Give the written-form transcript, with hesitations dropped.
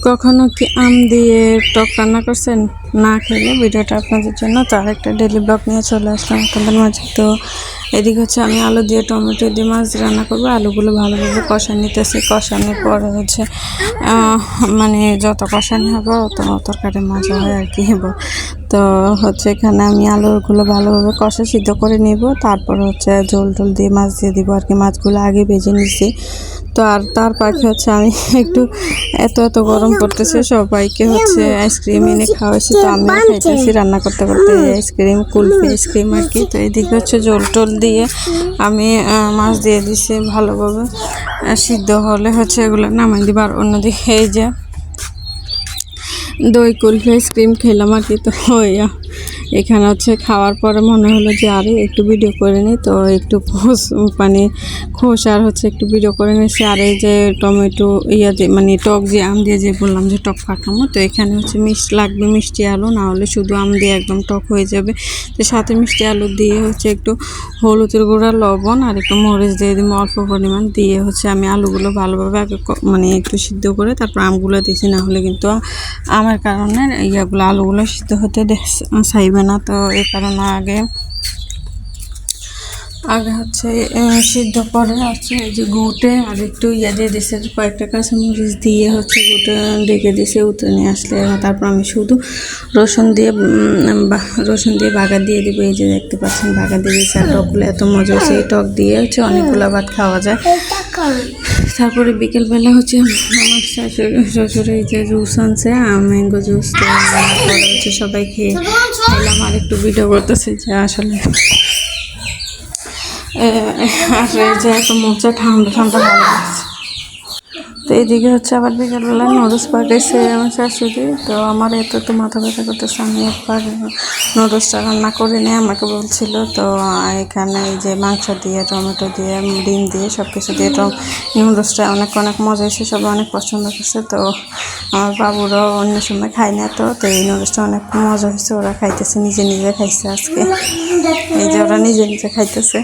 কখনো কি আম দিয়ে টক রান্না করছেন? না খেলে ভিডিওটা আপনাদের জন্য। তো আরেকটা ডেলি ব্লগ নিয়ে চলে আসলাম আপনাদের মাঝে। তো এদিকে হচ্ছে আমি আলু দিয়ে টমেটো দিয়ে মাছ রান্না করবো। আলুগুলো ভালোভাবে কষা নিতেছি। কষানোর পরে হচ্ছে মানে যত কষানি হবে অত তরকারি মজা হয় আর কি। তো হচ্ছে এখানে আমি আলুগুলো ভালোভাবে কষা সিদ্ধ করে নিব। তারপর হচ্ছে ঝোল টোল দিয়ে মাছ দিয়ে দিব আর কি। মাছগুলো আগে ভেজে নিছি। তো আর তার পাখি হচ্ছে আমি একটু এত গরম পড়তেছে, সবাইকে হচ্ছে আইসক্রিম এনে খাওয়াইছি। তো আমিও খাইতেছি রান্না করতে করতে আইসক্রিম, কুলফি আইসক্রিম আর কি। তো এদিকে হচ্ছে ঝোল টোল দিয়ে আমি মাছ দিয়ে দিছি ভালোভাবে সিদ্ধ হলে হচ্ছে এগুলো নামাই দিব। আর অন্যদিকে এই যে দই কুলফি আইসক্রিম খেলাম আর কি। তো এখানে হচ্ছে খাওয়ার পরে মনে হলো যে আরে একটু ভিডিও করে নিই। তো একটু খোস আর হচ্ছে একটু ভিডিও করে নিয়েছি। আর এই যে টমেটো দিয়ে মানে টক যে আম দিয়ে যে বললাম যে টক পাকামো, তো এখানে হচ্ছে মিষ্টি লাগবে, মিষ্টি আলু, না হলে শুধু আম দিয়ে একদম টক হয়ে যাবে। তো সাথে মিষ্টি আলু দিয়ে হচ্ছে একটু হলুদের গুঁড়া, লবণ আর একটু মরিচ দিয়ে দিব অল্প পরিমাণ। দিয়ে হচ্ছে আমি আলুগুলো ভালোভাবে আগে মানে একটু সিদ্ধ করে তারপর আমগুলো দিয়েছি, না হলে কিন্তু আমার কারণে আলুগুলো সিদ্ধ হতে চাইবে না। তো এই কারণে আগে হচ্ছে সিদ্ধ করে হচ্ছে এই যে গুটে আর একটু দিয়ে দিছে, কয়েকটা কাঁচামরিচ দিয়ে হচ্ছে গুটে ডেকে দিছে উঠে নিয়ে আসলে। তারপর আমি শুধু রসুন দিয়ে বাগার দিয়ে দিব। এই যে দেখতে পাচ্ছেন বাগার দিয়ে দিয়েছে। আর টকগুলো এত মজা হচ্ছে, এই টক দিয়ে হচ্ছে অনেকগুলো ভাত খাওয়া যায়। তারপরে বিকেলবেলা হচ্ছে আমার শ্বশুর এই যে জুস আনছে, ম্যাঙ্গো জুস। তো হচ্ছে সবাই খেয়ে খেলাম। আর একটু ভিডিও করতেছে যে আসলে যে এত মোচা ঠান্ডা ভালো লাগছে। তো এইদিকে হচ্ছে আবার বিকেলবেলা নুডলস পাঠাইছে আমার শাশুড়ি। তো আমার এত মাথা ব্যথা করতেছে, আমি একবার নুডলসটা রান্না করে নিয়ে আমাকে বলছিল। তো এখানে এই যে মাংস দিয়ে, টমেটো দিয়ে, ডিম দিয়ে সব কিছু দিয়ে নুডলসটা অনেক মজা হয়েছে, সবাই অনেক পছন্দ করছে। তো আমার বাবুরাও অন্য সময় খায় না। তো এই নুডলসটা অনেক মজা হয়েছে, ওরা খাইতেছে, নিজে খাইছে আজকে। এই যে ওরা নিজে খাইতেছে।